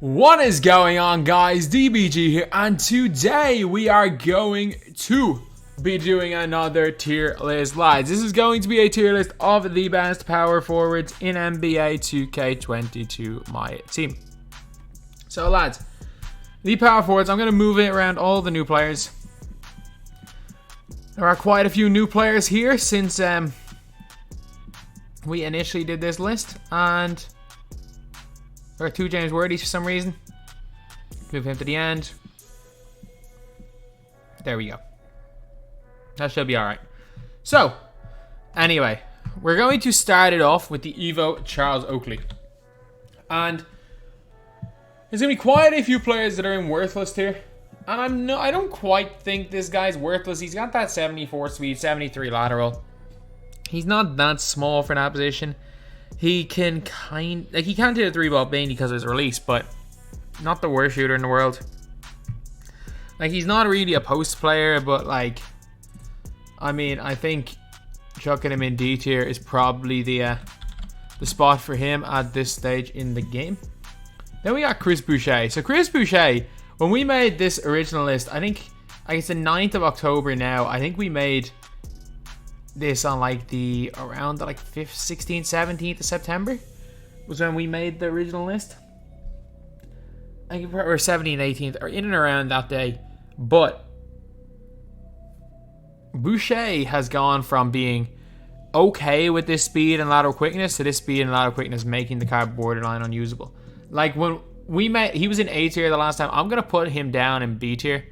What is going on, guys? DBG here, and today we are going to be doing another tier list, lads. This is going to be a tier list of the best power forwards in NBA 2K22 MyTEAM. So, lads, the power forwards, I'm going to move it around all the new players. There are quite a few new players here since we initially did this list, and there are two James Worthies for some reason. Move him to the end. There we go. That should be alright. So, anyway, we're going to start it off with the Evo Charles Oakley. And there's going to be quite a few players that are in worthless tier. And I don't quite think this guy's worthless. He's got that 74 speed, 73 lateral. He's not that small for that position. He can he can't hit a three-ball mainly because of his release, but not the worst shooter in the world. Like, he's not really a post player, but like, I mean, I think chucking him in D tier is probably the spot for him at this stage in the game. Then we got Chris Boucher. So Chris Boucher, when we made this original list, I think it's the 9th of October now. I think we made this on like around the 5th, 16th, 17th of September was when we made the original list. I think, or 17th, 18th, or in and around that day. But Boucher has gone from being okay with this speed and lateral quickness to this speed and lateral quickness making the card borderline unusable. Like, when we met, he was in A tier the last time. I'm gonna put him down in B tier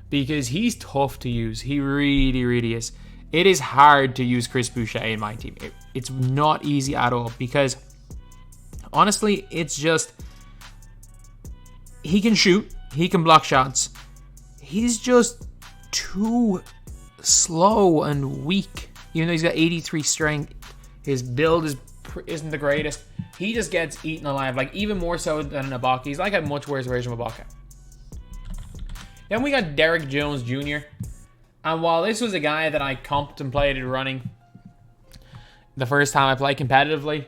because he's tough to use. He really, really is. It is hard to use Chris Boucher in my team. It's not easy at all because, honestly, it's just, he can shoot, he can block shots. He's just too slow and weak. Even though he's got 83 strength, his build isn't the greatest. He just gets eaten alive, like even more so than Ibaka. He's like a much worse version of Ibaka. Then we got Derrick Jones Jr. And while this was a guy that I contemplated running the first time I played competitively,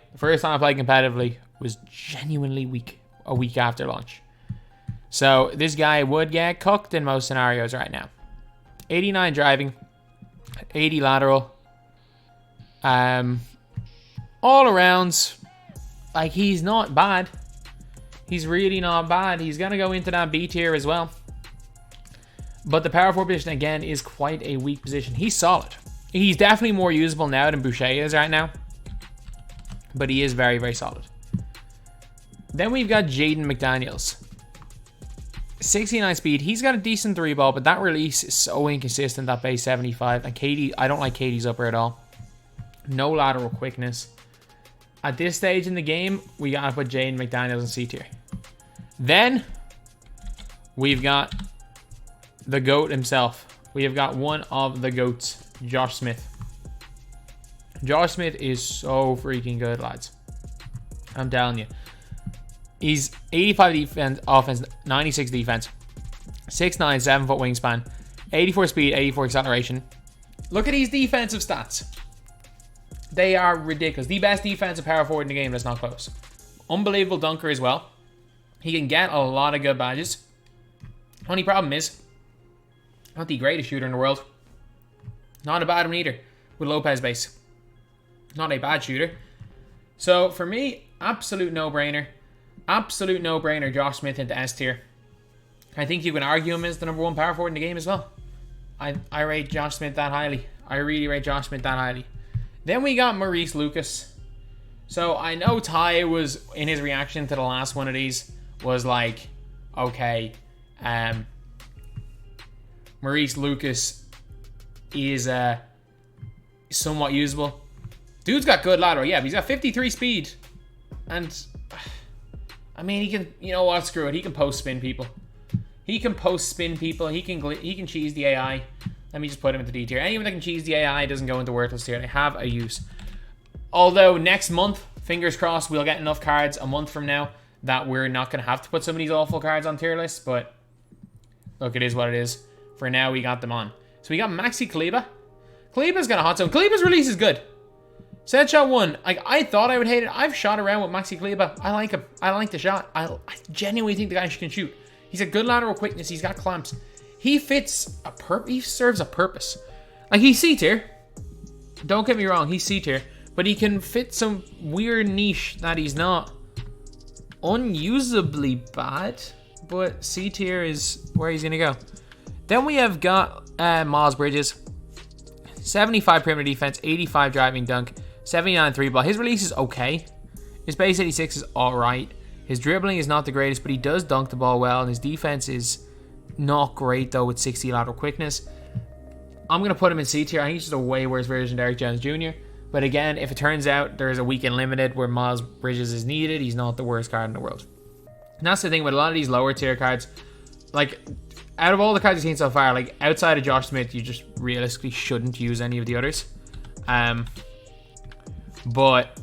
was genuinely weak a week after launch. So this guy would get cooked in most scenarios right now. 89 driving, 80 lateral. All around, like, he's not bad. He's really not bad. He's going to go into that B tier as well. But the power forward position, again, is quite a weak position. He's solid. He's definitely more usable now than Boucher is right now. But he is very, very solid. Then we've got Jaden Mcdaniels. 69 speed. He's got a decent three ball, but that release is so inconsistent, that base 75. And KD, I don't like KD's upper at all. No lateral quickness. At this stage in the game, we got to put Jaden McDaniels in C tier. Then we've got the GOAT himself. We have got one of the GOATs, Josh Smith. Josh Smith is so freaking good, lads. I'm telling you. He's 85 defense, offense, 96 defense, 6'9", 7-foot wingspan, 84 speed, 84 acceleration. Look at these defensive stats. They are ridiculous. The best defensive power forward in the game, that's not close. Unbelievable dunker as well. He can get a lot of good badges. Only problem is, not the greatest shooter in the world. Not a bad one either, with Lopez base. Not a bad shooter. So for me, absolute no-brainer. Absolute no-brainer, Josh Smith into S tier. I think you can argue him as the #1 power forward in the game as well. I rate Josh Smith that highly. I really rate Josh Smith that highly. Then we got Maurice Lucas. So I know Ty was, in his reaction to the last one of these, was like, okay, Maurice Lucas is somewhat usable. Dude's got good lateral, yeah, but he's got 53 speed. And, I mean, he can, you know what, screw it. He can post-spin people. He can cheese the AI. Let me just put him into D tier. Anyone that can cheese the AI doesn't go into worthless tier. They have a use. Although, next month, fingers crossed, we'll get enough cards a month from now that we're not going to have to put some of these awful cards on tier lists. But, look, it is what it is. For now, we got them on. So we got Maxi Kaliba. Kaliba's got a hot zone. Kaliba's release is good. Set shot 1. Like, I thought I would hate it. I've shot around with Maxi Kaliba. I like him. I like the shot. I genuinely think the guy can shoot. He's a good lateral quickness. He's got clamps. He fits a he serves a purpose. Like, he's C tier. Don't get me wrong. He's C tier. But he can fit some weird niche that he's not unusably bad. But C tier is where he's going to go. Then we have got Miles Bridges. 75 perimeter defense, 85 driving dunk, 79 3 ball. His release is okay. His base 86 is alright. His dribbling is not the greatest, but he does dunk the ball well. And his defense is not great, though, with 60 lateral quickness. I'm going to put him in C tier. I think he's just a way worse version of Derrick Jones Jr. But again, if it turns out there's a weekend limited where Miles Bridges is needed, he's not the worst card in the world. And that's the thing with a lot of these lower tier cards. Like, out of all the cards you've seen so far, like, outside of Josh Smith, you just realistically shouldn't use any of the others. But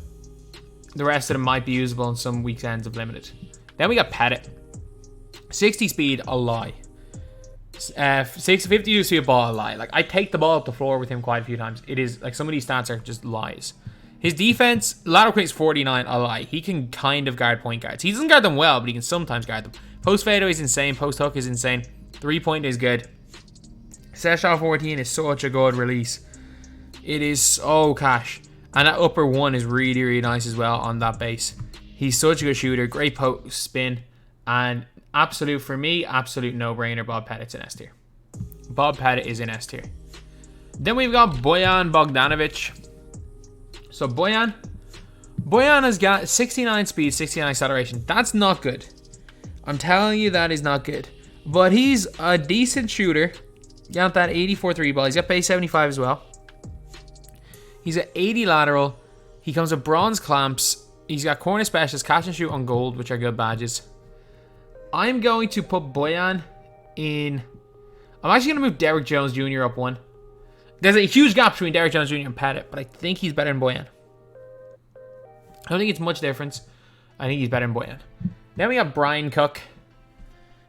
the rest of them might be usable in some weekends of limited. Then we got Pettit. 60 speed, a lie. 52 speed ball, a lie. Like, I take the ball up the floor with him quite a few times. It is, like, some of these stats are just lies. His defense, lateral quickness 49, a lie. He can kind of guard point guards. He doesn't guard them well, but he can sometimes guard them. Post fadeaway is insane. Post hook is insane. 3-point is good. Set shot 14 is such a good release. It is so cash. And that upper one is really, really nice as well on that base. He's such a good shooter. Great post spin. And absolute, for me, absolute no-brainer. Bob Pettit's in S tier. Bob Pettit is in S tier. Then we've got Boyan Bogdanovic. So Boyan has got 69 speed, 69 acceleration. That's not good. I'm telling you, that is not good. But he's a decent shooter. Got that 84 3 ball. He's got base 75 as well. He's at 80 lateral. He comes with bronze clamps. He's got corner specialist, catch and shoot on gold, which are good badges. I'm going to put Boyan in. I'm actually going to move Derrick Jones Jr. up 1. There's a huge gap between Derrick Jones Jr. and Pettit, but I think he's better than Boyan. I don't think it's much difference. I think he's better than Boyan. Then we got Brian Cook.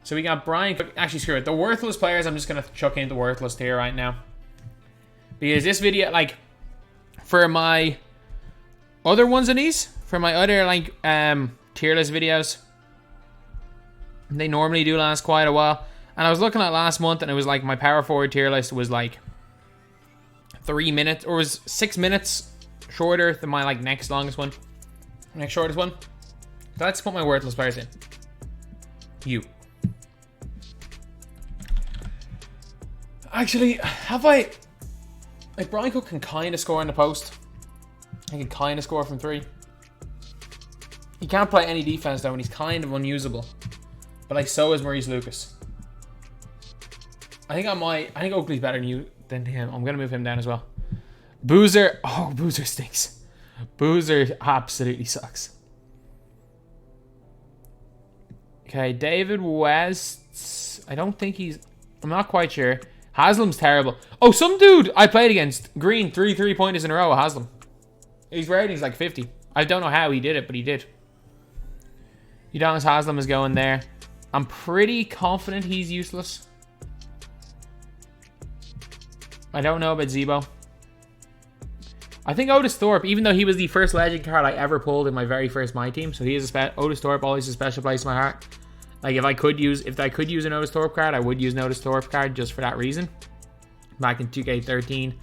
So we got Brian Cook. Actually, screw it. The worthless players, I'm just going to chuck into worthless tier right now. Because this video, like, for my other ones of these, for my other, like, tier list videos, they normally do last quite a while. And I was looking at last month, and it was like my power forward tier list was like 3 minutes, or was 6 minutes shorter than my, like, next longest one. Next shortest one. So let's put my worthless players in. You. Actually, have I... Like, Brian Cook can kind of score in the post. He can kind of score from 3. He can't play any defense, though, and he's kind of unusable. But, like, so is Maurice Lucas. I think Oakley's better than him. I'm going to move him down as well. Boucher. Oh, Boucher stinks. Boucher absolutely sucks. Okay, David West. I don't think he's... I'm not quite sure. Haslam's terrible. Oh, some dude I played against. Green, 3 3-pointers in a row with Haslam. His rating's like 50. I don't know how he did it, but he did. Udonis Haslam is going there. I'm pretty confident he's useless. I don't know about Zebo. I think Otis Thorpe, even though he was the first legend card I ever pulled in my very first MyTEAM, so he is Otis Thorpe, always a special place in my heart. Like, if I could use an Otis Thorpe card, I would use an Otis Thorpe card just for that reason. Back in 2K13,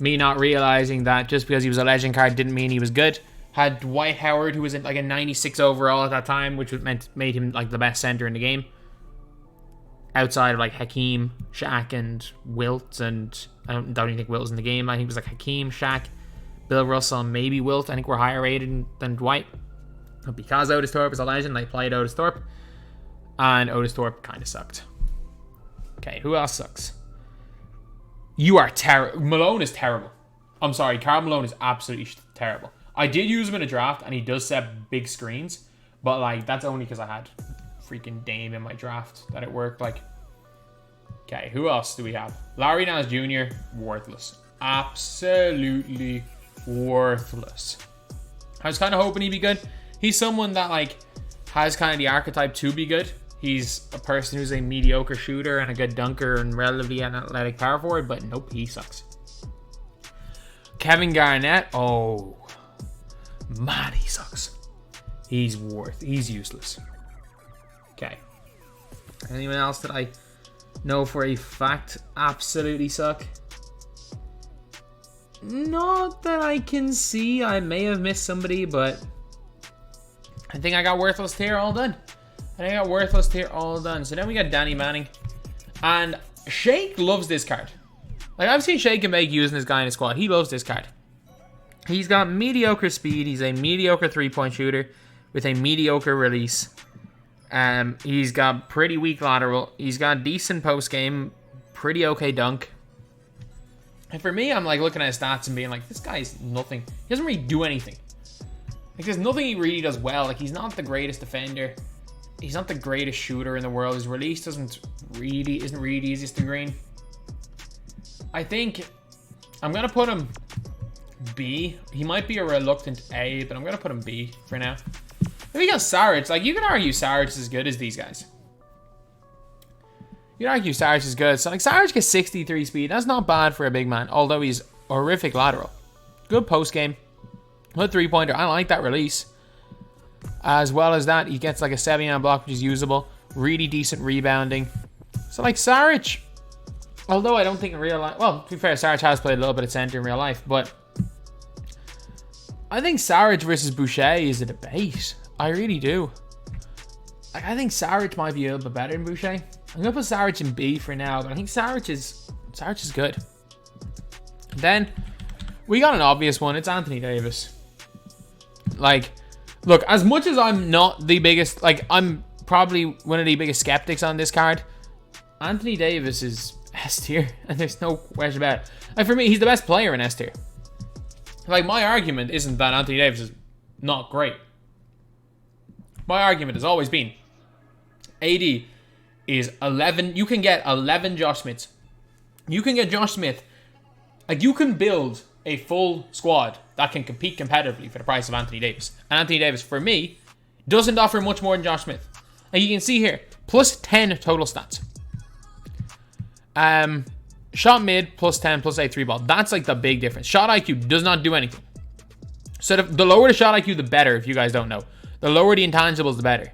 me not realizing that just because he was a legend card didn't mean he was good. Had Dwight Howard, who was in like a 96 overall at that time, which made him like the best center in the game. Outside of like Hakeem, Shaq, and Wilt, and I don't even think Wilt was in the game. I think it was like Hakeem, Shaq, Bill Russell, and maybe Wilt. I think we're higher rated than Dwight. But because Otis Thorpe is a legend, I played Otis Thorpe. And Otis Thorpe kind of sucked. Okay, who else sucks? You are terrible. Malone is terrible. I'm sorry, Karl Malone is absolutely terrible. I did use him in a draft, and he does set big screens. But, like, that's only because I had freaking Dame in my draft that it worked. Like, okay, who else do we have? Larry Nance Jr., worthless. Absolutely worthless. I was kind of hoping he'd be good. He's someone that, like, has kind of the archetype to be good. He's a person who's a mediocre shooter and a good dunker and relatively an athletic power forward, but nope, he sucks. Kevin Garnett. Oh, Man, he sucks. He's useless. Okay. Anyone else that I know for a fact absolutely suck? Not that I can see. I may have missed somebody, but I think I got worthless tier all done. So then we got Danny Manning. And Shake loves this card. Like, I've seen Shake and Bake using this guy in his squad. He loves this card. He's got mediocre speed. He's a mediocre three-point shooter with a mediocre release. He's got pretty weak lateral. He's got decent post-game, pretty okay dunk. And for me, I'm like looking at his stats and being like, this guy's nothing. He doesn't really do anything. Like, there's nothing he really does well. Like, he's not the greatest defender. He's not the greatest shooter in the world. His release isn't really easiest to green. I think I'm gonna put him B. He might be a reluctant A, but I'm gonna put him B for now. If you got Saric, like, you can argue Saric is as good as these guys. You can argue Saric is good. So, like, Saric gets 63 speed. That's not bad for a big man, although he's horrific lateral. Good post game. Good three-pointer. I like that release. As well as that, he gets like a 7-yard block, which is usable. Really decent rebounding. So, like, Saric, although I don't think in real life... Well, to be fair, Saric has played a little bit of center in real life, but I think Saric versus Boucher is a debate. I really do. Like, I think Saric might be a little bit better than Boucher. I'm going to put Saric in B for now, but I think Saric is good. Then, we got an obvious one. It's Anthony Davis. Like, look, as much as I'm not the biggest... Like, I'm probably one of the biggest skeptics on this card. Anthony Davis is S tier, and there's no question about it. Like, for me, he's the best player in S tier. Like, my argument isn't that Anthony Davis is not great. My argument has always been AD is 11. You can get 11 Josh Smiths. You can get Josh Smith. Like, you can build a full squad that can compete competitively for the price of Anthony Davis. And Anthony Davis, for me, doesn't offer much more than Josh Smith. Like, you can see here, plus 10 total stats. Shot mid, plus 10, plus 8 3 ball. That's like the big difference. Shot IQ does not do anything. So the lower the shot IQ, the better, if you guys don't know. The lower the intangibles, the better.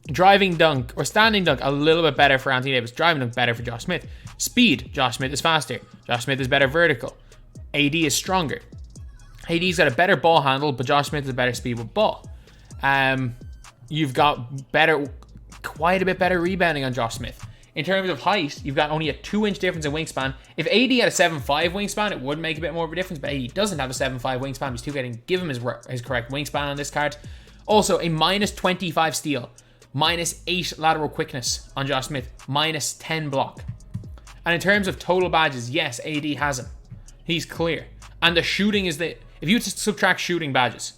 Driving dunk or standing dunk, a little bit better for Anthony Davis. Driving dunk, better for Josh Smith. Speed, Josh Smith is faster. Josh Smith is better vertical. AD is stronger. AD's got a better ball handle, but Josh Smith has better speed with ball. You've got quite a bit better rebounding on Josh Smith. In terms of height, you've got only a 2-inch difference in wingspan. If AD had a 7'5" wingspan, it would make a bit more of a difference, but AD doesn't have a 7'5" wingspan. He's 2K didn't give him his correct wingspan on this card. Also, a minus 25 steal, minus 8 lateral quickness on Josh Smith, minus 10 block. And in terms of total badges, yes, AD has him. He's clear. And the shooting is if you subtract shooting badges,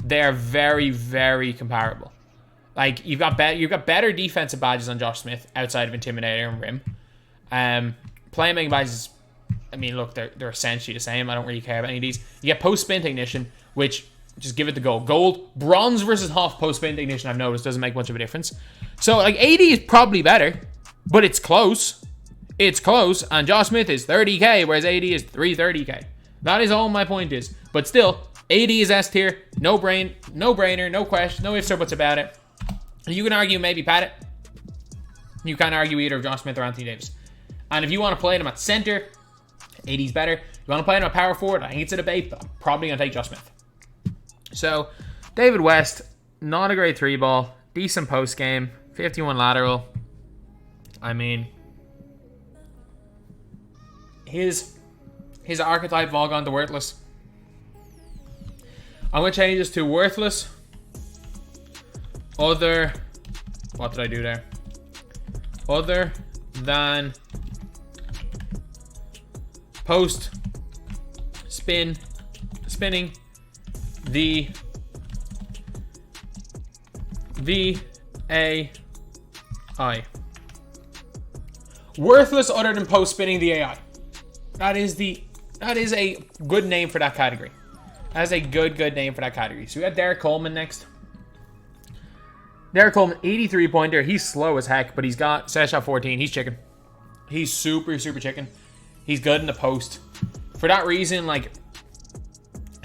they're very, very comparable. Like, you've got better defensive badges on Josh Smith outside of Intimidator and Rim. Playmaking badges, I mean, look, they're essentially the same. I don't really care about any of these. You get post-spin technician, which, just give it the gold. Gold, bronze versus Hoff post-spin technician, I've noticed, doesn't make much of a difference. So, like, AD is probably better, but it's close. It's close, and Josh Smith is 30k, whereas AD is 330k. That is all my point is. But still, AD is S tier, no-brainer, no question, no ifs or buts about it. You can argue maybe pat it. You can't argue either of Josh Smith or Anthony Davis. And if you want to play them at center, AD's better. If you want to play them at power forward, I think it's a debate, but I'm probably going to take Josh Smith. So, David West, not a great 3-ball. Decent post game. 51 lateral. I mean, his archetype have all gone to worthless. I'm going to change this to worthless. What did I do there? Other than post spinning the AI. Worthless other than post spinning the AI. That is a good name for that category. That is a good name for that category. So we got Derek Coleman next. Derek Coleman, 83-pointer. He's slow as heck, but he's got set shot 14. He's chicken. He's super chicken. He's good in the post. For that reason, like,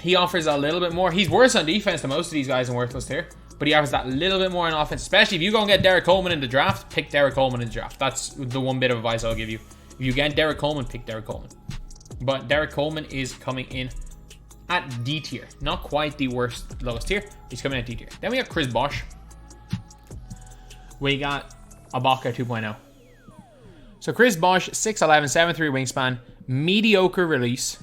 He offers a little bit more. He's worse on defense than most of these guys in Worthless tier, but he offers that little bit more on offense. Especially if you go and get Derek Coleman in the draft, pick Derek Coleman in the draft. That's the one bit of advice I'll give you. If you get Derek Coleman, pick Derek Coleman. But Derek Coleman is coming in at D tier. Not quite the worst, lowest tier. He's coming in at D tier. Then we got Chris Bosh. We got Ibaka 2.0. So Chris Bosh, 6'11", 7'3" wingspan, mediocre release,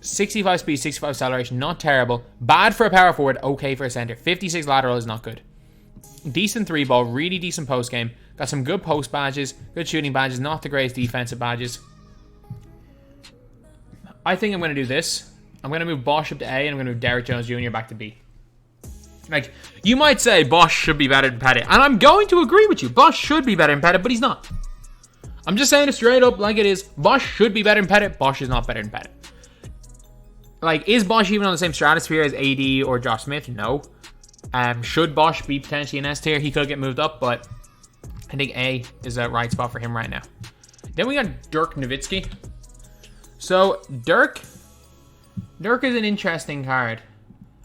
65 speed, 65 acceleration, not terrible. Bad for a power forward, okay for a center. 56 lateral is not good. Decent 3-ball, really decent post game. Got some good post badges, good shooting badges, not the greatest defensive badges. I think I'm going to do this. I'm going to move Bosh up to A, and I'm going to move Derrick Jones Jr. back to B. Like, you might say Bosh should be better than Pettit, and I'm going to agree with you. Bosh should be better than Pettit, but he's not. I'm just saying it straight up like it is. Bosh should be better than Pettit. Bosh is not better than Pettit. Like, is Bosh even on the same stratosphere as AD or Josh Smith? No. Should Bosh be potentially an S tier? He could get moved up, but I think A is the right spot for him right now. Then we got Dirk Nowitzki. So, Dirk is an interesting card.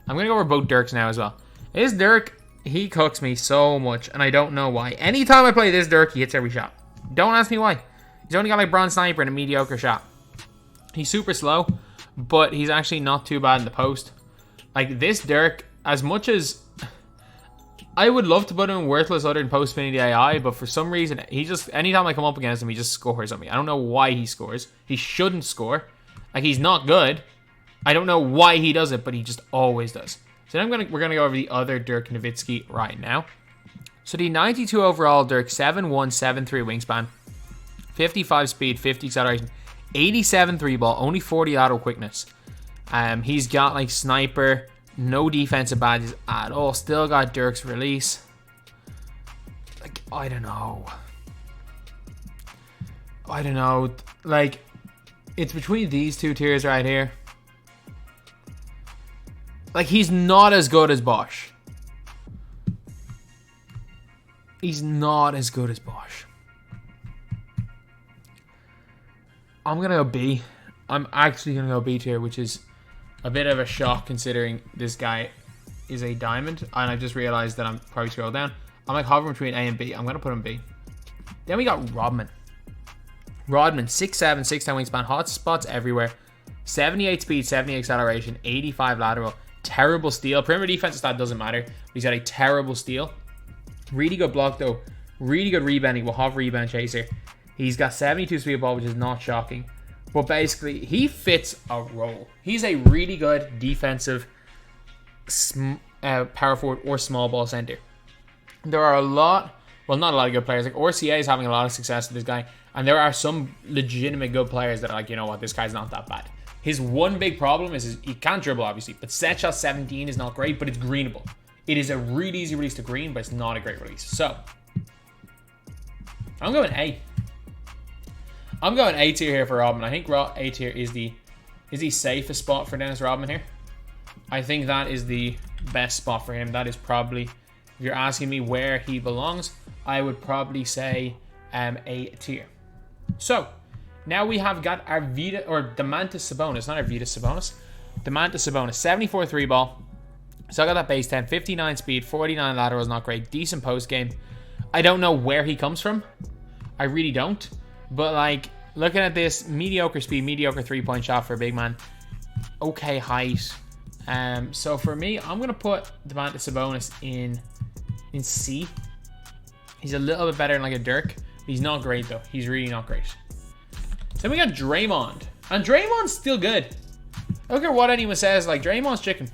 I'm going to go over both Dirks now as well. This Dirk, he cooks me so much, and I don't know why. Anytime I play this Dirk, he hits every shot. Don't ask me why. He's only got like bronze sniper and a mediocre shot. He's super slow, but he's actually not too bad in the post. Like this Dirk, as much as I would love to put him in worthless other than post spinning the AI, but for some reason, he just, anytime I come up against him, he just scores on me. I don't know why he scores. He shouldn't score. Like he's not good. I don't know why he does it, but he just always does. So then we're gonna go over the other Dirk Nowitzki right now. So the 92 overall Dirk, 7'1", 7'3" wingspan, 55 speed, 50 acceleration, 87 3-ball, only 40 lateral quickness. He's got like sniper, no defensive badges at all. Still got Dirk's release. Like, I don't know. Like, it's between these two tiers right here. Like, he's not as good as Bosh. He's not as good as Bosh. I'm going to go B. I'm actually going to go B tier, which is a bit of a shock considering this guy is a diamond. And I just realized that I'm probably scrolled down. I'm like hovering between A and B. I'm going to put him B. Then we got Rodman. Rodman, 6'7", 6'10" wingspan, hot spots everywhere. 78 speed, 70 acceleration, 85 lateral. Terrible steal. Perimeter defensive stat doesn't matter. He's got a terrible steal. Really good block though. Really good rebounding. We'll have Rebound Chaser. He's got 72 speed ball, which is not shocking. But basically, he fits a role. He's a really good defensive power forward or small ball center. There are a lot, well, not a lot of good players. Like RCA is having a lot of success with this guy. And there are some legitimate good players that are like, you know what, this guy's not that bad. His one big problem is he can't dribble, obviously. But set shot 17 is not great, but it's greenable. It is a really easy release to green, but it's not a great release. So, I'm going A. I'm going A tier here for Rodman. I think A tier is the safest spot for Dennis Rodman here. I think that is the best spot for him. That is probably, if you're asking me where he belongs, I would probably say A tier. So, now we have got our Domantas Sabonis, not our Sabonis. Domantas Sabonis, 74 3-ball. So I got that base 10, 59 speed, 49 lateral is not great. Decent post game. I don't know where he comes from. I really don't. But like, looking at this, mediocre speed, mediocre 3-point shot for a big man. Okay height. So for me, I'm going to put Domantas Sabonis in C. He's a little bit better than like a Dirk. He's not great though. He's really not great. Then we got Draymond. And Draymond's still good. I don't care what anyone says, like Draymond's chicken.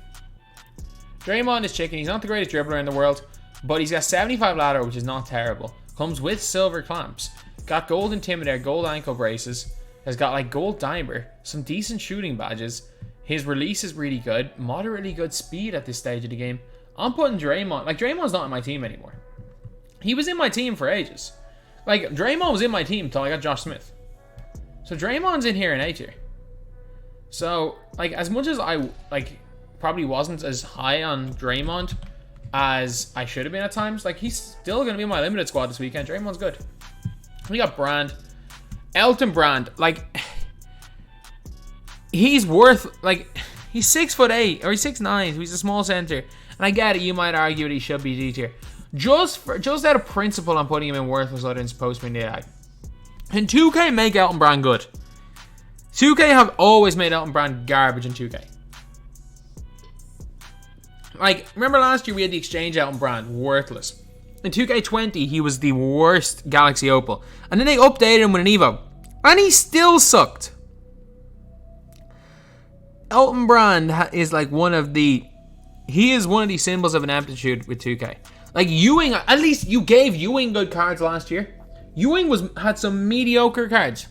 Draymond is chicken. He's not the greatest dribbler in the world, but he's got 75 lateral, which is not terrible. Comes with silver clamps. Got gold intimidator, gold ankle braces. Has got like gold dimer, some decent shooting badges. His release is really good. Moderately good speed at this stage of the game. I'm putting Draymond. Like Draymond's not in my team anymore. He was in my team for ages. Like Draymond was in my team until I got Josh Smith. So Draymond's in here in A tier. So like as much as I like probably wasn't as high on Draymond as I should have been at times, like he's still going to be in my limited squad this weekend. Draymond's good. We got Brand. Elton Brand, like he's worth, like He's 6'8", or he's 6'9", so he's a small center. And I get it, you might argue that he should be D tier. Just out of principle, I'm putting him in worthless other than supposed to be in the AI. And 2K make Elton Brand good. 2K have always made Elton Brand garbage in 2K. Like, remember last year we had the exchange Elton Brand, worthless. In 2K20, he was the worst Galaxy Opal. And then they updated him with an Evo. And he still sucked. Elton Brand is like one of the symbols of ineptitude with 2K. Like Ewing, at least you gave Ewing good cards last year. Ewing had some mediocre cards.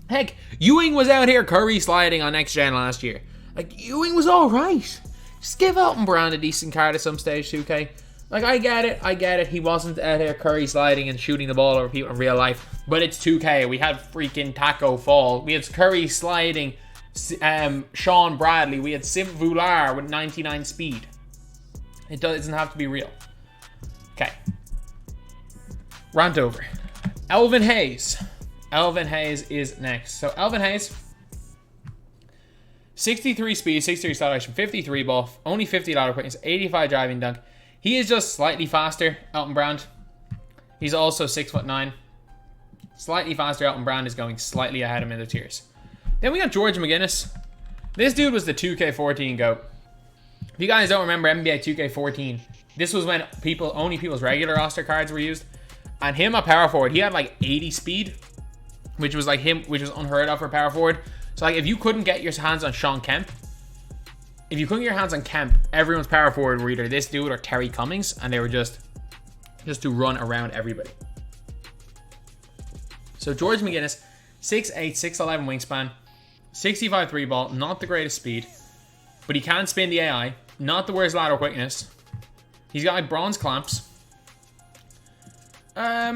Heck, Ewing was out here Curry sliding on next gen last year. Like Ewing was alright. Just give Elton Brand a decent card at some stage, 2K. Like I get it. He wasn't out here Curry sliding and shooting the ball over people in real life. But it's 2K. We had freaking Taco Fall. We had Curry sliding. Sean Bradley. We had Sim Vular with 99 speed. It doesn't have to be real. Okay. Rant over. Alvin Hayes. Alvin Hayes is next. So Alvin Hayes, 63 speed, 63 acceleration, 53 buff, only 50 lateral quickness, 85 driving dunk. He is just slightly faster, Elton Brand. He's also 6'9". Slightly faster, Elton Brand is going slightly ahead of him in the tiers. Then we got George McGinnis. This dude was the 2K14 GOAT. If you guys don't remember NBA 2K14, this was when only people's regular roster cards were used. And him at power forward, he had like 80 speed, which was unheard of for power forward. So like if you couldn't get your hands on Sean Kemp, everyone's power forward were either this dude or Terry Cummings, and they were just to run around everybody. So George McGinnis, 6'8", 6'11" wingspan, 65 3 ball, not the greatest speed, but he can spin the AI, not the worst lateral quickness. He's got like bronze clamps. I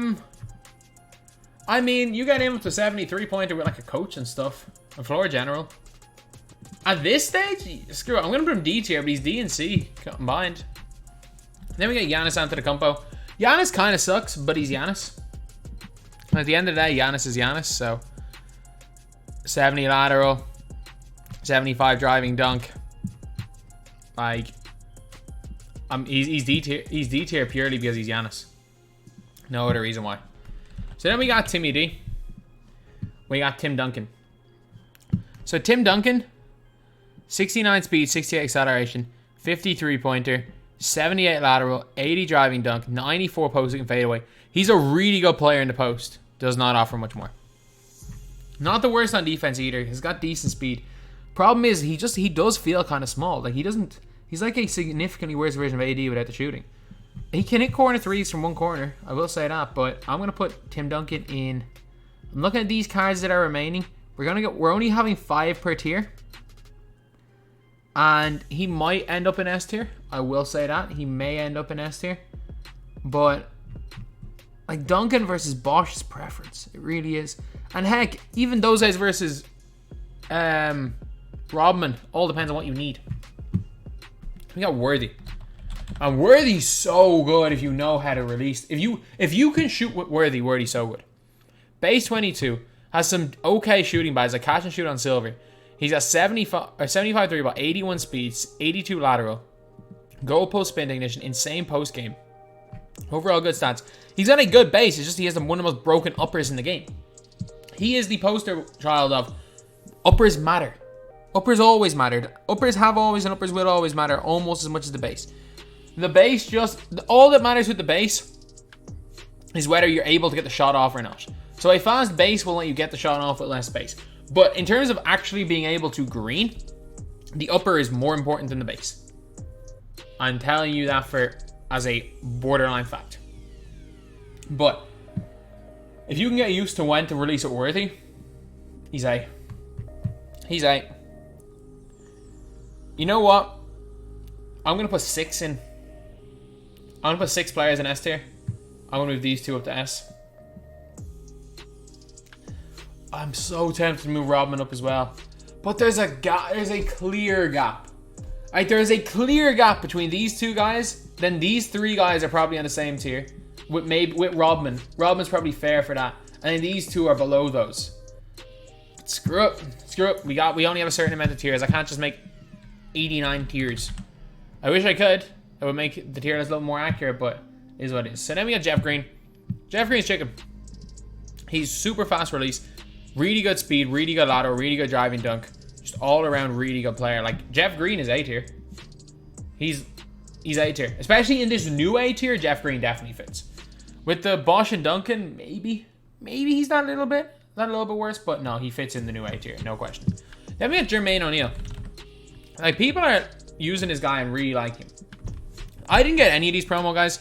mean, you get him to 73 pointer with like a coach and stuff, a floor general. At this stage, screw it. I'm gonna put him D tier, but he's D and C combined. Then we get Giannis Antetokounmpo. Giannis kind of sucks, but he's Giannis. At the end of the day, Giannis is Giannis. So 70 lateral, 75 driving dunk. Like, he's D tier. He's D tier purely because he's Giannis. No other reason why. So then we got Timmy D. We got Tim Duncan. So Tim Duncan, 69 speed, 68 acceleration, 53 pointer, 78 lateral, 80 driving dunk, 94 posting and fadeaway. He's a really good player in the post. Does not offer much more. Not the worst on defense either. He's got decent speed. Problem is he does feel kind of small. Like he's like a significantly worse version of AD without the shooting. He can hit corner threes from one corner. I will say that, but I'm gonna put Tim Duncan in. I'm looking at these cards that are remaining. We're only having 5 per tier. And he might end up in S tier. I will say that. He may end up in S tier. But like Duncan versus Bosch's preference. It really is. And heck, even those guys versus Rodman. All depends on what you need. We got Worthy. And Worthy's so good if you know how to release. If you can shoot with Worthy, Worthy's so good. Base 22 has some okay shooting buys, like catch and shoot on silver. He's got 75 3 ball, 81 speeds, 82 lateral, goal post spin ignition, insane post game. Overall good stats. He's got a good base. It's just he has one of the most broken uppers in the game. He is the poster child of uppers matter. Uppers always mattered. Uppers have always and uppers will always matter almost as much as the base. The base all that matters with the base is whether you're able to get the shot off or not. So a fast base will let you get the shot off with less space. But in terms of actually being able to green, the upper is more important than the base. I'm telling you that as a borderline fact. But if you can get used to when to release it Worthy, he's A. He's A. You know what? I'm going to put 6 in. I'm going to put 6 players in S tier. I'm going to move these 2 up to S. I'm so tempted to move Rodman up as well. But there's a gap. There's a clear gap. Like, there's a clear gap between these 2 guys. Then these 3 guys are probably on the same tier. With Rodman. Rodman's probably fair for that. And then these 2 are below those. Screw it. Screw it. We only have a certain amount of tiers. I can't just make 89 tiers. I wish I could. It would make the tier list a little more accurate, but it is what it is. So then we got Jeff Green. Jeff Green's chicken. He's super fast release, really good speed, really good lateral, really good driving dunk. Just all around really good player. Like, Jeff Green is A tier. He's A tier. Especially in this new A tier, Jeff Green definitely fits. With the Bosch and Duncan, maybe he's not a little bit worse, but no, he fits in the new A tier, no question. Then we got Jermaine O'neill. Like, people are using this guy and really like him. I didn't get any of these promo guys.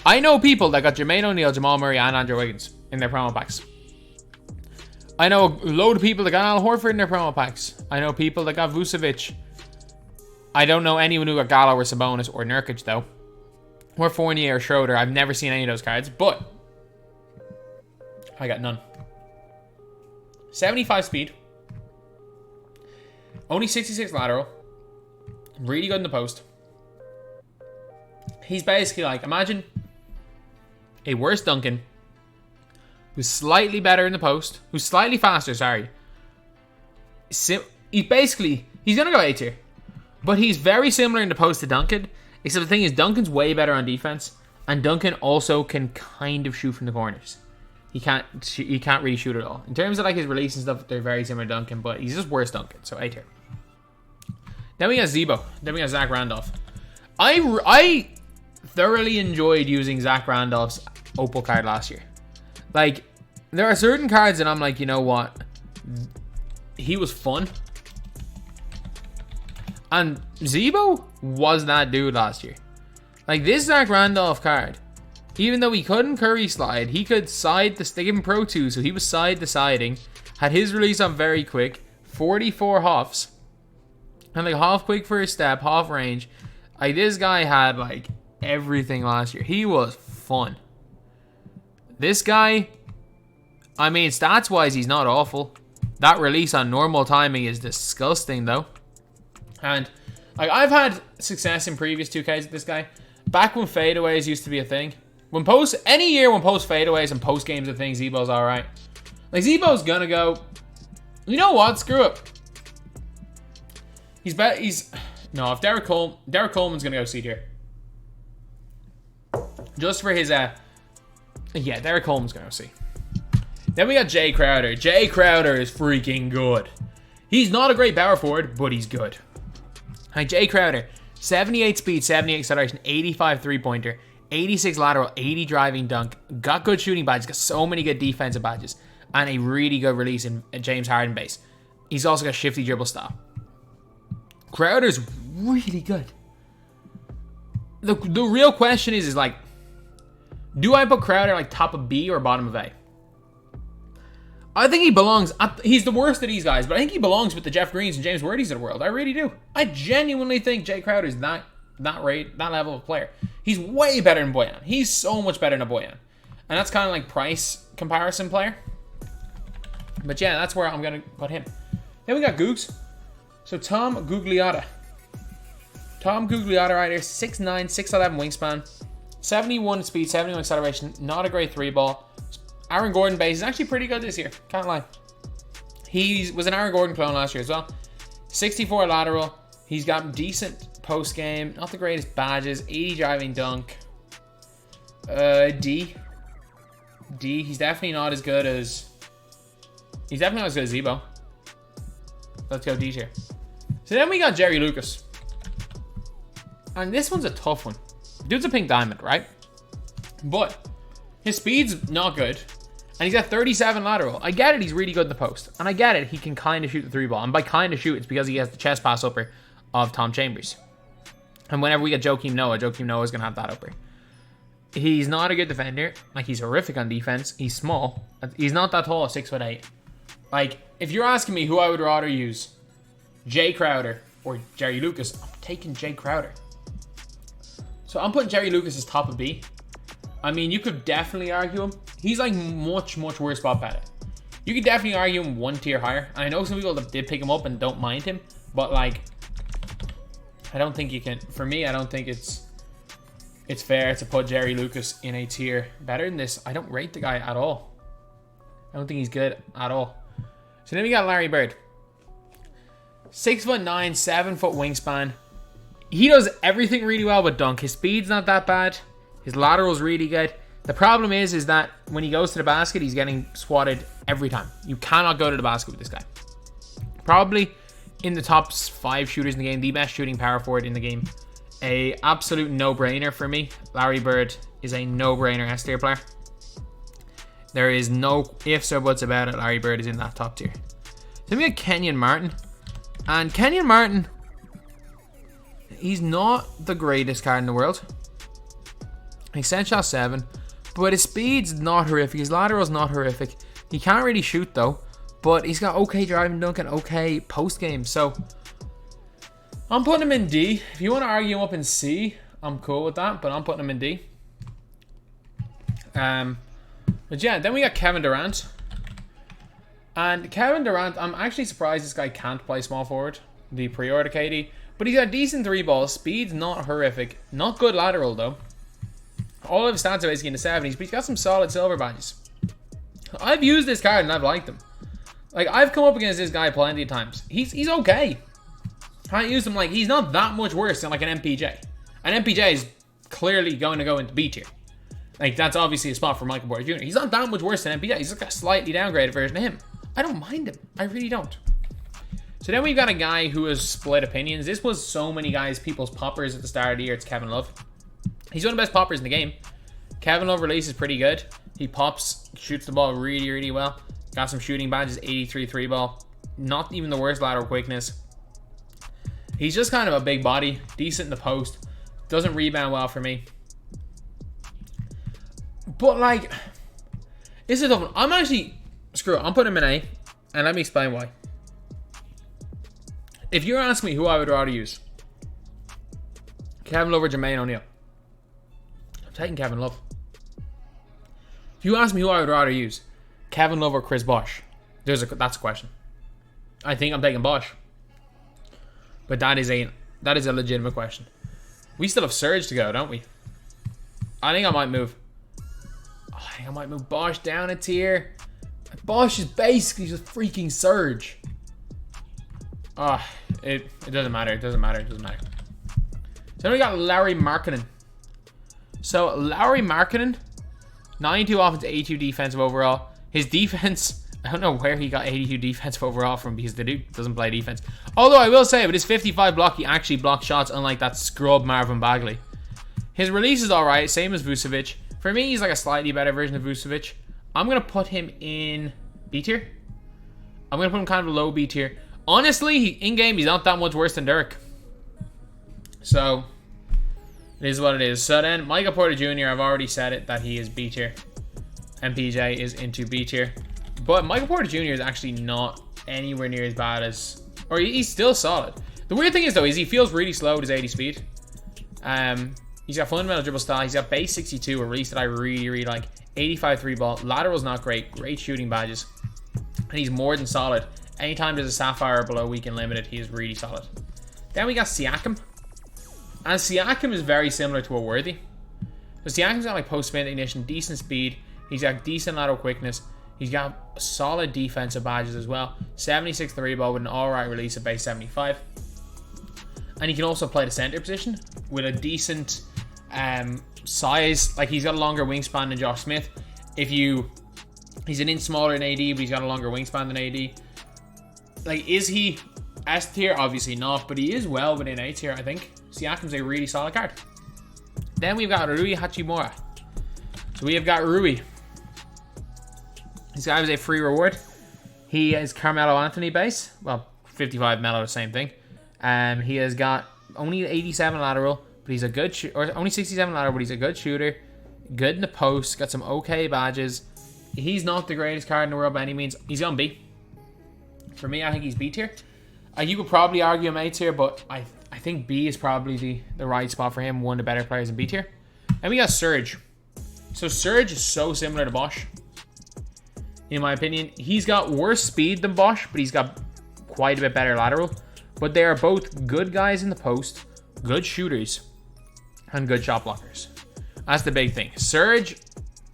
I know people that got Jermaine O'Neill, Jamal Murray, and Andrew Wiggins in their promo packs. I know a load of people that got Al Horford in their promo packs. I know people that got Vucevic. I don't know anyone who got Gallo or Sabonis or Nurkic, though. Or Fournier or Schroeder. I've never seen any of those cards, but I got none. 75 speed. Only 66 lateral. Really good in the post. He's basically like, imagine a worse Duncan who's slightly better in the post, who's slightly faster, sorry. He's going to go A tier. But he's very similar in the post to Duncan, except the thing is Duncan's way better on defense, and Duncan also can kind of shoot from the corners. He can't really shoot at all. In terms of like his release and stuff, they're very similar to Duncan, but he's just worse Duncan, so A tier. Then we got Zebo. Then we got Zach Randolph. I thoroughly enjoyed using Zach Randolph's Opal card last year. Like, there are certain cards that I'm like, you know what? He was fun. And Zebo was that dude last year. Like, this Zach Randolph card, even though he couldn't Curry slide, he could side the stick in Pro 2, so he was side deciding. Had his release on very quick, 44 huffs. And like half quick for his step, half range. Like, this guy had like everything last year. He was fun. This guy, I mean, stats wise, he's not awful. That release on normal timing is disgusting though. And like, I've had success in previous 2Ks with this guy. Back when fadeaways used to be a thing. Any year when post fadeaways and post games are things, Zebo's alright. Like, Zebo's gonna go, you know what, screw it. No, if Derek Coleman's gonna go C tier. Just for his, yeah, Derek Coleman's gonna go C. Then we got Jay Crowder. Jay Crowder is freaking good. He's not a great power forward, but he's good. Like, Jay Crowder, 78 speed, 78 acceleration, 85 three-pointer, 86 lateral, 80 driving dunk, got good shooting badges, got so many good defensive badges, and a really good release in James Harden base. He's also got shifty dribble style. Crowder's really good. The real question is like, do I put Crowder like top of B or bottom of A? I think he belongs, he's the worst of these guys, but I think he belongs with the Jeff Greens and James Worthies of the world. I really do. I genuinely think Jay Crowder's that level of player. He's way better than Boyan. He's so much better than Boyan. And that's kind of like price comparison player. But yeah, that's where I'm going to put him. Then we got Googs. So Tom Gugliotta. Tom Gugliotta right here. 6'9", 6'11 wingspan. 71 speed, 71 acceleration. Not a great three ball. Aaron Gordon base is actually pretty good this year. Can't lie. He was an Aaron Gordon clone last year as well. 64 lateral. He's got decent post game. Not the greatest badges. 80 driving dunk. D. He's definitely not as good as... He's definitely not as good as Zebo. Let's go D tier. So then we got Jerry Lucas. And this one's a tough one. Dude's a pink diamond, right? But his speed's not good. And he's got 37 lateral. I get it, he's really good in the post. And I get it, he can kind of shoot the three ball. And by kind of shoot, it's because he has the chest pass upper of Tom Chambers. And whenever we get Joakim Noah is going to have that upper. He's not a good defender. Like, he's horrific on defense. He's small. He's not that tall, 6'8". Like, if you're asking me who I would rather use, Jay Crowder or Jerry Lucas, I'm taking Jay Crowder. So I'm putting Jerry Lucas as top of B. I mean, you could definitely argue him. He's like much worse spot padded. You could definitely argue him one tier higher. I know some people that did pick him up and don't mind him, but like, I don't think you can. For me, I don't think it's fair to put Jerry Lucas in a tier better than this. I don't rate the guy at all. I don't think he's good at all. So then we got Larry Bird. 6'9", 7 foot wingspan. He does everything really well with dunk. His speed's not that bad. His lateral's really good. The problem is that when he goes to the basket, he's getting swatted every time. You cannot go to the basket with this guy. Probably in the top 5 shooters in the game, the best shooting power forward in the game. A absolute no-brainer for me. Larry Bird is a no-brainer S-tier player. There is no ifs or buts about it. Larry Bird is in that top tier. Then we got Kenyon Martin. And Kenyon Martin, he's not the greatest card in the world. He's sent shot 7, but his speed's not horrific. His lateral's not horrific. He can't really shoot though, but he's got okay driving dunk and okay post game. So I'm putting him in D. If you want to argue him up in C, I'm cool with that, but I'm putting him in D. But yeah, then we got Kevin Durant. And Kevin Durant, I'm actually surprised this guy can't play small forward, the pre-order KD. But he's got decent 3-ball, speed's not horrific, not good lateral though. All of his stats are basically in the 70s, but he's got some solid silver badges. I've used this card and I've liked him. Like, I've come up against this guy plenty of times. He's okay. I use him like, he's not that much worse than like an MPJ. An MPJ is clearly going to go into B tier. Like, that's obviously a spot for Michael Porter Jr. He's not that much worse than MPJ. He's like a slightly downgraded version of him. I don't mind him. I really don't. So then we've got a guy who has split opinions. This was so many guys, people's poppers at the start of the year. It's Kevin Love. He's one of the best poppers in the game. Kevin Love release is pretty good. He pops, shoots the ball really, really well. Got some shooting badges, 83 3-ball. Not even the worst lateral quickness. He's just kind of a big body. Decent in the post. Doesn't rebound well for me. But like, this is a tough one. I'm actually, screw it. I'm putting him in A. And let me explain why. If you're asking me who I would rather use, Kevin Love or Jermaine O'Neill, I'm taking Kevin Love. If you ask me who I would rather use, Kevin Love or Chris Bosh, that's a question. I think I'm taking Bosh. But that is a legitimate question. We still have Surge to go, don't we? I think I might move Bosh down a tier. Bosh is basically just freaking Surge. It doesn't matter. It doesn't matter. So then we got Larry Markkinen. So Larry Markkinen, 92 offense, 82 defensive overall. His defense, I don't know where he got 82 defensive overall from because the dude doesn't play defense. Although I will say with his 55 block, he actually blocks shots unlike that scrub Marvin Bagley. His release is alright, same as Vucevic. For me, he's like a slightly better version of Vucevic. I'm going to put him in B tier. I'm going to put him kind of a low B tier. Honestly, in-game, he's not that much worse than Dirk. So, it is what it is. So then, Michael Porter Jr., I've already said it, that he is B tier. MPJ is into B tier. But Michael Porter Jr. is actually not anywhere near as bad as... Or he's still solid. The weird thing is, though, is he feels really slow with his 80 speed. He's got fundamental dribble style. He's got base 62, a release that I really, really like. 85 3-ball. Lateral's not great. Great shooting badges. And he's more than solid. Anytime there's a Sapphire below weekend limited, he is really solid. Then we got Siakam. And Siakam is very similar to a Worthy. So Siakam's got like post-spin ignition, decent speed. He's got decent lateral quickness. He's got solid defensive badges as well. 76 3-ball with an alright release of base 75. And he can also play the center position with a decent size. Like, he's got a longer wingspan than Josh Smith. He's an inch smaller than AD, but he's got a longer wingspan than AD. Like, is he S tier? Obviously not, but he is well within A tier, I think. Siakam's a really solid card. Then we've got Rui Hachimora. So we have got Rui. This guy was a free reward. He is Carmelo Anthony base. Well, 55 Melo, the same thing. He has got only 87 lateral, but he's a good or only 67 lateral, but he's a good shooter. Good in the post. Got some okay badges. He's not the greatest card in the world by any means. He's on B. For me, I think he's B tier. You could probably argue him A tier, but I think B is probably the right spot for him. One of the better players in B tier. And we got Surge. So Surge is so similar to Bosh. In my opinion, he's got worse speed than Bosh, but he's got quite a bit better lateral. But they are both good guys in the post, good shooters, and good shot blockers. That's the big thing. Surge,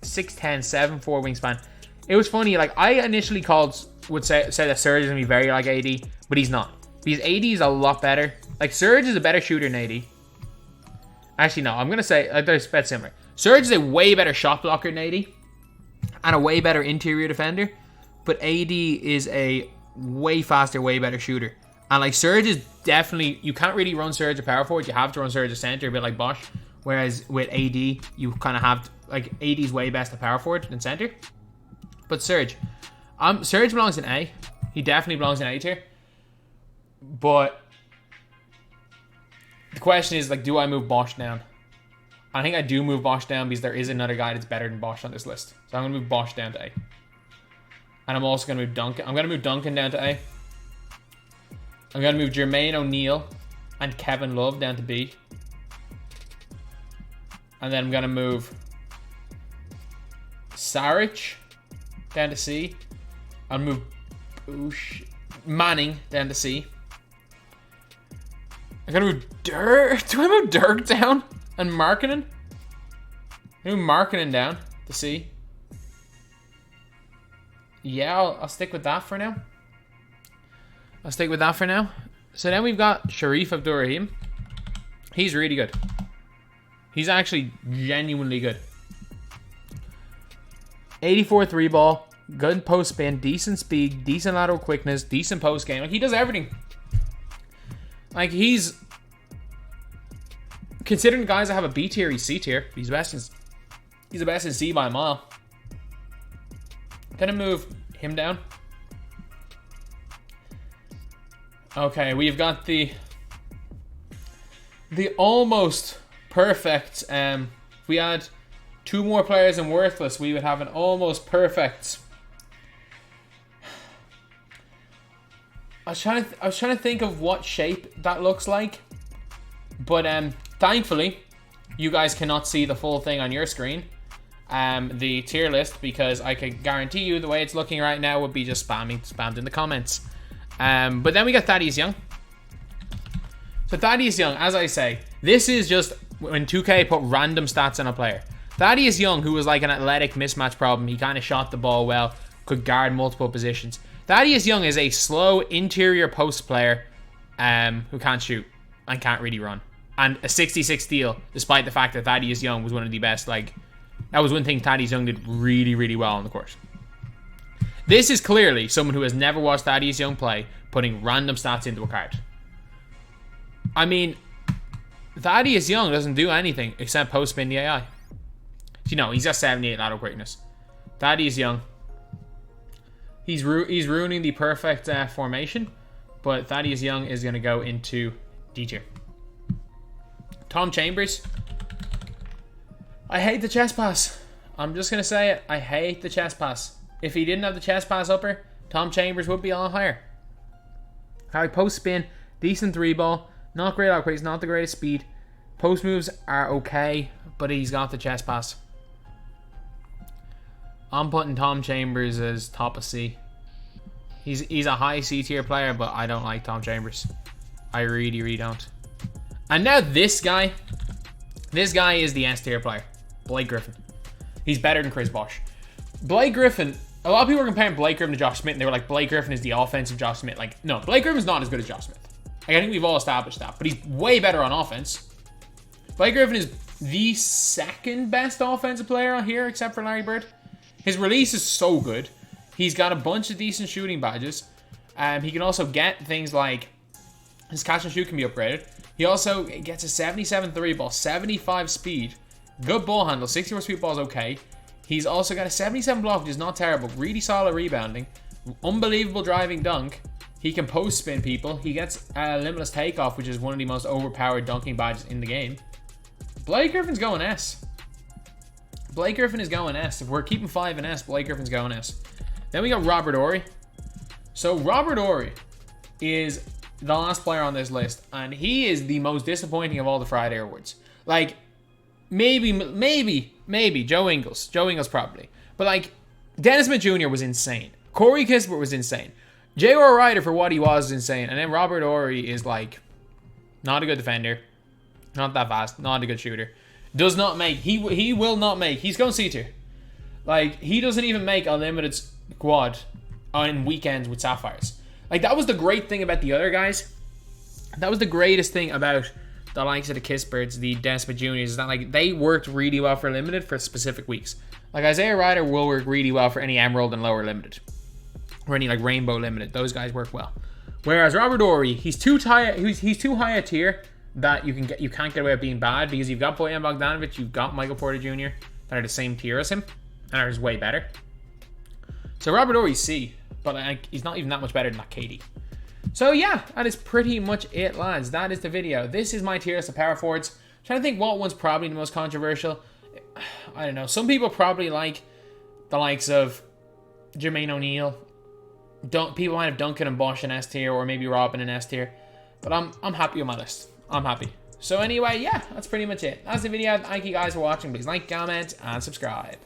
6'10", 7'4" wingspan. It was funny, like, I initially would say that Surge is going to be very like AD, but he's not. Because AD is a lot better. Like, Serge is a better shooter than AD. Actually, no. I'm going to say they're bet similar. Serge is a way better shot blocker than AD. And a way better interior defender. But AD is a way faster, way better shooter. And, like, Serge is definitely... You can't really run Serge at power forward. You have to run Serge at center, a bit like Bosch. Whereas with AD, you kind of have... Like, AD's way best at power forward than center. But Serge... Serge belongs in A. He definitely belongs in A tier. But... The question is, like, do I move Bosch down? I think I do move Bosch down because there is another guy that's better than Bosch on this list. So I'm going to move Bosch down to A. And I'm also going to move Duncan. I'm going to move Duncan down to A. I'm going to move Jermaine O'Neill and Kevin Love down to B. And then I'm going to move Saric down to C. I'll move Boucher, Manning down to C. I'm going to move Dirk. Do I move Dirk down? And Markkinen? Move Markkinen down to C. Yeah, I'll stick with that for now. So then we've got Sharif Abdul Rahim. He's really good. He's actually genuinely good. 84 3 ball, good post spin, decent speed, decent lateral quickness, decent post game. Like, he does everything. Like, he's... Considering guys that have a B tier, he's C tier. He's the best in C by a mile. Gonna move him down. Okay, we've got the almost perfect. If we had 2 more players in worthless, we would have an almost perfect. I was trying to think of what shape that looks like, but thankfully, you guys cannot see the full thing on your screen. The tier list, because I can guarantee you the way it's looking right now would be just spammed in the comments. But then we got Thaddeus Young. So Thaddeus Young, as I say, this is just when 2K put random stats on a player. Thaddeus Young, who was like an athletic mismatch problem, he kind of shot the ball well, could guard multiple positions. Thaddeus Young is a slow interior post player who can't shoot and can't really run. And a 66 steal, despite the fact that Thaddeus Young was one of the best, like... That was one thing Thaddeus Young did really, really well on the court. This is clearly someone who has never watched Thaddeus Young play, putting random stats into a card. I mean, Thaddeus Young doesn't do anything except post spin the AI. You know, he's got 78 lateral quickness. Thaddeus Young. He's ruining the perfect formation, but Thaddeus Young is going to go into D tier. Tom Chambers. I hate the chest pass. I'm just going to say it. I hate the chest pass. If he didn't have the chest pass upper, Tom Chambers would be a lot higher. High post spin, decent 3 ball, not great out quick, not the greatest speed. Post moves are okay, but he's got the chest pass. I'm putting Tom Chambers as top of C. He's a high C tier player, but I don't like Tom Chambers. I really, really don't. And now this guy. This guy is the S tier player. Blake Griffin. He's better than Chris Bosh. Blake Griffin, a lot of people were comparing Blake Griffin to Josh Smith, and they were like, Blake Griffin is the offensive Josh Smith. Like, no, Blake Griffin's not as good as Josh Smith. Like, I think we've all established that, but he's way better on offense. Blake Griffin is the second best offensive player on here, except for Larry Bird. His release is so good. He's got a bunch of decent shooting badges. He can also get things like his catch and shoot can be upgraded. He also gets a 77 3 ball, 75 speed, good ball handle, 64 speed ball is okay. He's also got a 77 block, which is not terrible, really solid rebounding, unbelievable driving dunk. He can post spin people. He gets a limitless takeoff, which is one of the most overpowered dunking badges in the game. Blake Griffin's going S. Blake Griffin is going S. If we're keeping 5 in S, Blake Griffin's going S. Then we got Robert Ory. So Robert Ory is the last player on this list, and he is the most disappointing of all the Friday awards. Like, maybe Joe Ingles. Joe Ingles probably. But like, Dennis Smith Jr. was insane. Corey Kispert was insane. J.R. Ryder for what he was insane. And then Robert Ory is like, not a good defender. Not that fast. Not a good shooter. Does not make, he will not make, he's going C tier. Like, he doesn't even make a limited squad on weekends with Sapphires. Like, that was the great thing about the other guys. That was the greatest thing about the likes of the Kissbirds, the Desmond Juniors, is that, like, they worked really well for limited for specific weeks. Like, Isaiah Ryder will work really well for any Emerald and lower limited. Or any, like, Rainbow limited. Those guys work well. Whereas Robert Dory, he's too high a tier that you can't get away with being bad, because you've got Boyan Bogdanovic, you've got Michael Porter Jr. that are the same tier as him, and are just way better. So Robert Dory's C, but like, he's not even that much better than that KD. So yeah, that is pretty much it, lads. That is the video. This is my tier list of power forwards. I'm trying to think what one's probably the most controversial. I don't know. Some people probably like the likes of Jermaine O'Neill. People might have Duncan and Bosch in S tier, or maybe Rodman in S tier. But I'm happy with my list. I'm happy. So anyway, yeah, that's pretty much it. That's the video. Thank you guys for watching. Please like, comment, and subscribe.